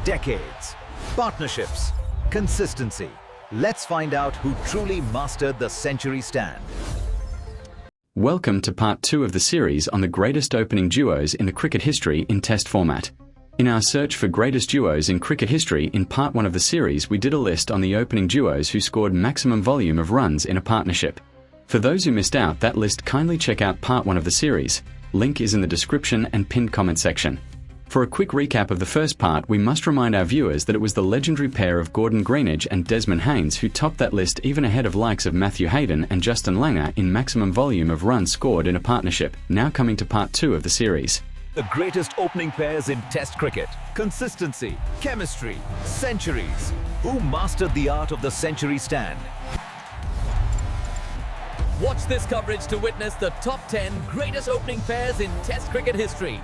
decades. Partnerships, consistency. Let's find out who truly mastered the century stand. Welcome to part 2 of the series on the greatest opening duos in the cricket history in test format. In our search for greatest duos in cricket history in part 1 of the series, we did a list on the opening duos who scored maximum volume of runs in a partnership. For those who missed out that list, kindly check out part 1 of the series. Link is in the description and pinned comment section. For a quick recap of the first part, we must remind our viewers that it was the legendary pair of Gordon Greenidge and Desmond Haynes who topped that list, even ahead of likes of Matthew Hayden and Justin Langer in maximum volume of runs scored in a partnership. Now coming to part 2 of the series. The greatest opening pairs in Test cricket. Consistency, chemistry, centuries. Who mastered the art of the century stand? Watch this coverage to witness the top 10 greatest opening pairs in Test cricket history.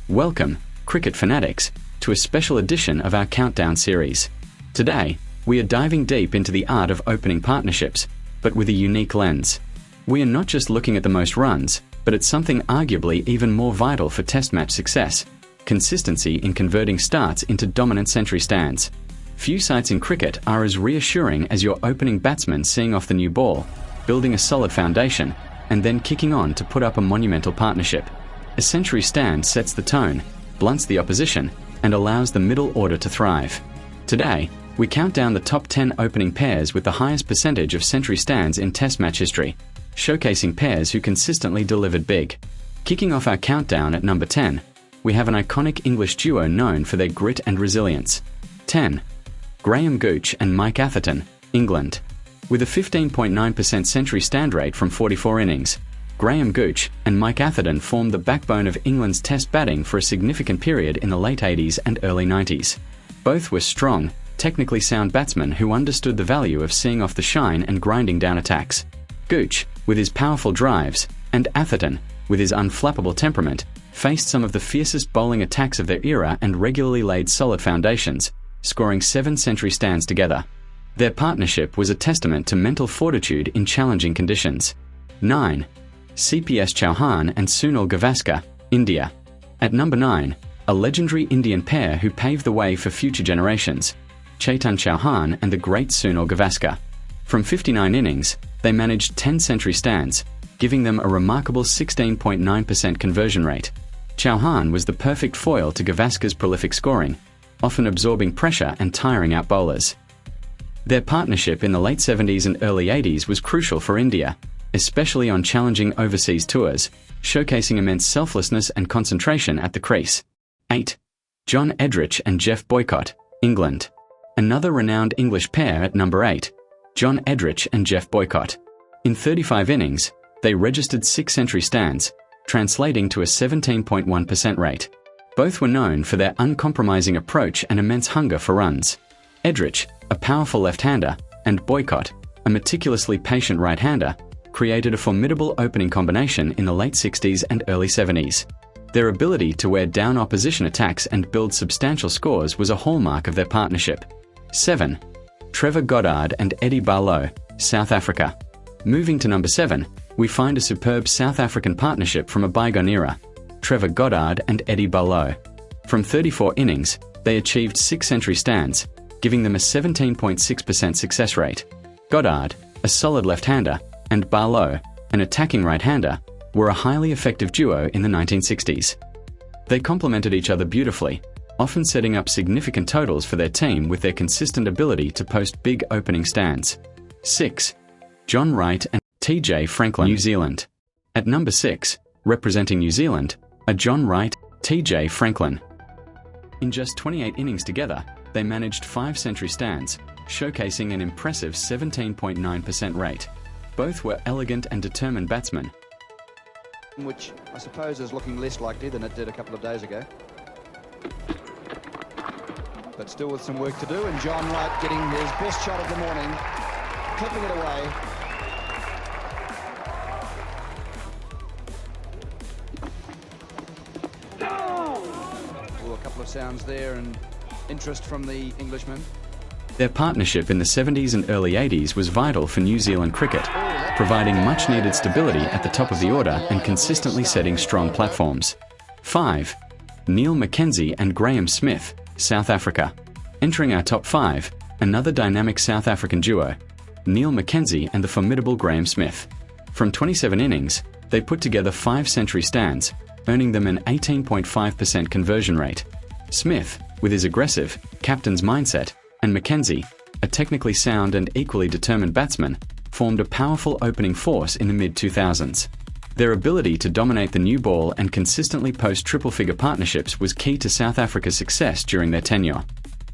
Welcome, cricket fanatics, to a special edition of our Countdown series. Today, we are diving deep into the art of opening partnerships, but with a unique lens. We are not just looking at the most runs, but at something arguably even more vital for test match success: consistency in converting starts into dominant century stands. Few sights in cricket are as reassuring as your opening batsman seeing off the new ball, building a solid foundation, and then kicking on to put up a monumental partnership. A century stand sets the tone, blunts the opposition, and allows the middle order to thrive. Today, we count down the top 10 opening pairs with the highest percentage of century stands in test match history, showcasing pairs who consistently delivered big. Kicking off our countdown at number 10, we have an iconic English duo known for their grit and resilience. 10. Graham Gooch and Mike Atherton, England. With a 15.9% century stand rate from 44 innings, Graham Gooch and Mike Atherton formed the backbone of England's test batting for a significant period in the late 80s and early 90s. Both were strong, technically sound batsmen who understood the value of seeing off the shine and grinding down attacks. Gooch, with his powerful drives, and Atherton, with his unflappable temperament, faced some of the fiercest bowling attacks of their era and regularly laid solid foundations, scoring 7 century stands together. Their partnership was a testament to mental fortitude in challenging conditions. 9. CPS Chauhan and Sunil Gavaskar, India. At number 9, a legendary Indian pair who paved the way for future generations: Chetan Chauhan and the great Sunil Gavaskar. From 59 innings, they managed 10 century stands, giving them a remarkable 16.9% conversion rate. Chauhan was the perfect foil to Gavaskar's prolific scoring, often absorbing pressure and tiring out bowlers. Their partnership in the late 70s and early 80s was crucial for India, especially on challenging overseas tours, showcasing immense selflessness and concentration at the crease. 8. John Edrich and Jeff Boycott, England. Another renowned English pair at number 8, John Edrich and Jeff Boycott. In 35 innings, they registered 6 century stands, translating to a 17.1% rate. Both were known for their uncompromising approach and immense hunger for runs. Edrich, a powerful left-hander, and Boycott, a meticulously patient right-hander, created a formidable opening combination in the late 60s and early 70s. Their ability to wear down opposition attacks and build substantial scores was a hallmark of their partnership. 7. Trevor Goddard and Eddie Barlow, South Africa. Moving to number 7, we find a superb South African partnership from a bygone era: Trevor Goddard and Eddie Barlow. From 34 innings, they achieved 6 century stands, giving them a 17.6% success rate. Goddard, a solid left-hander, and Barlow, an attacking right-hander, were a highly effective duo in the 1960s. They complemented each other beautifully, often setting up significant totals for their team with their consistent ability to post big opening stands. 6. John Wright and T.J. Franklin, New Zealand. At number 6, representing New Zealand, are John Wright, T.J. Franklin. In just 28 innings together, they managed 5 century stands, showcasing an impressive 17.9% rate. Both were elegant and determined batsmen, which I suppose is looking less likely than it did a couple of days ago. But still with some work to do, and John Wright getting his best shot of the morning, clipping it away. Ooh, a couple of sounds there and interest from the Englishman. Their partnership in the 70s and early 80s was vital for New Zealand cricket, providing much-needed stability at the top of the order and consistently setting strong platforms. 5. Neil Mackenzie and Graham Smith, South Africa. Entering our top 5, another dynamic South African duo, Neil Mackenzie and the formidable Graham Smith. From 27 innings, they put together 5 century stands, earning them an 18.5% conversion rate. Smith, with his aggressive, captain's mindset, and Mackenzie, a technically sound and equally determined batsman, formed a powerful opening force in the mid-2000s. Their ability to dominate the new ball and consistently post triple-figure partnerships was key to South Africa's success during their tenure.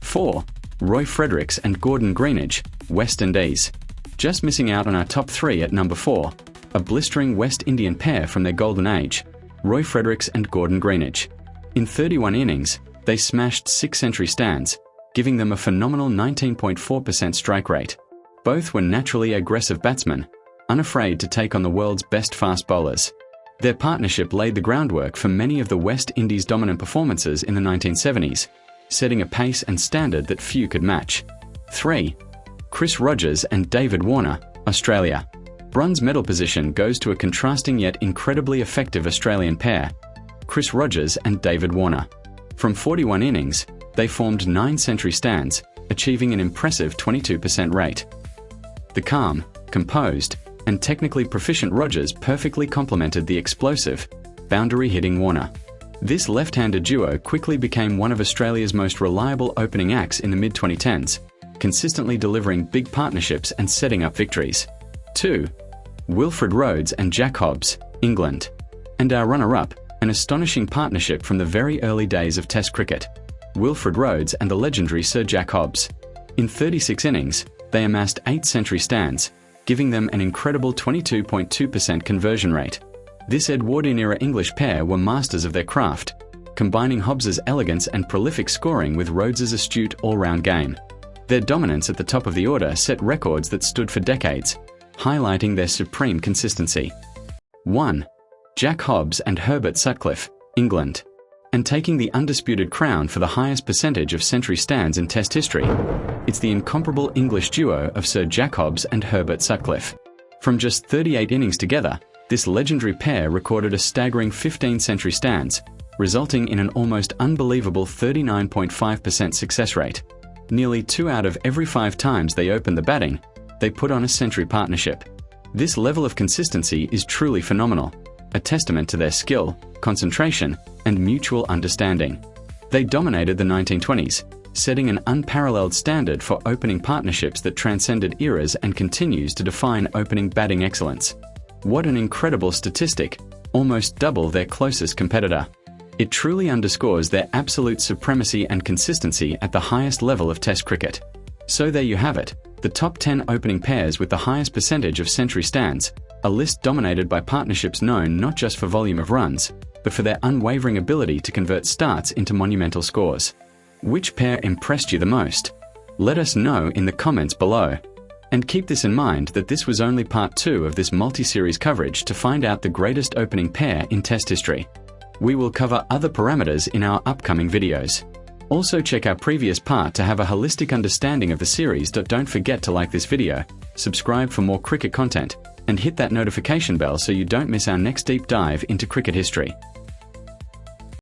4. Roy Fredericks and Gordon Greenidge, West Indies. Just missing out on our top 3 at number 4, a blistering West Indian pair from their golden age, Roy Fredericks and Gordon Greenidge. In 31 innings, they smashed 6 century stands, giving them a phenomenal 19.4% strike rate. Both were naturally aggressive batsmen, unafraid to take on the world's best fast bowlers. Their partnership laid the groundwork for many of the West Indies' dominant performances in the 1970s, setting a pace and standard that few could match. 3. Chris Rogers and David Warner, Australia. Bronze medal position goes to a contrasting yet incredibly effective Australian pair, Chris Rogers and David Warner. From 41 innings, they formed 9 century stands, achieving an impressive 22% rate. The calm, composed, and technically proficient Rogers perfectly complemented the explosive, boundary-hitting Warner. This left-handed duo quickly became one of Australia's most reliable opening acts in the mid-2010s, consistently delivering big partnerships and setting up victories. 2. Wilfred Rhodes and Jack Hobbs, England. And our runner-up, an astonishing partnership from the very early days of Test cricket, Wilfred Rhodes and the legendary Sir Jack Hobbs. In 36 innings, they amassed 8 century stands, giving them an incredible 22.2% conversion rate. This Edwardian-era English pair were masters of their craft, combining Hobbs's elegance and prolific scoring with Rhodes's astute all-round game. Their dominance at the top of the order set records that stood for decades, highlighting their supreme consistency. 1. Jack Hobbs and Herbert Sutcliffe, England. And taking the undisputed crown for the highest percentage of century stands in Test history, it's the incomparable English duo of Sir Jack Hobbs and Herbert Sutcliffe. From just 38 innings together, this legendary pair recorded a staggering 15 century stands, resulting in an almost unbelievable 39.5% success rate. Nearly 2 out of every 5 times they opened the batting, they put on a century partnership. This level of consistency is truly phenomenal, a testament to their skill, concentration, and mutual understanding. They dominated the 1920s, setting an unparalleled standard for opening partnerships that transcended eras and continues to define opening batting excellence. What an incredible statistic, almost double their closest competitor. It truly underscores their absolute supremacy and consistency at the highest level of Test cricket. So there you have it, the top 10 opening pairs with the highest percentage of century stands, a list dominated by partnerships known not just for volume of runs, but for their unwavering ability to convert starts into monumental scores. Which pair impressed you the most? Let us know in the comments below. And keep this in mind that this was only part 2 of this multi-series coverage to find out the greatest opening pair in Test history. We will cover other parameters in our upcoming videos. Also check our previous part to have a holistic understanding of the series. Don't forget to like this video, subscribe for more cricket content, and hit that notification bell so you don't miss our next deep dive into cricket history.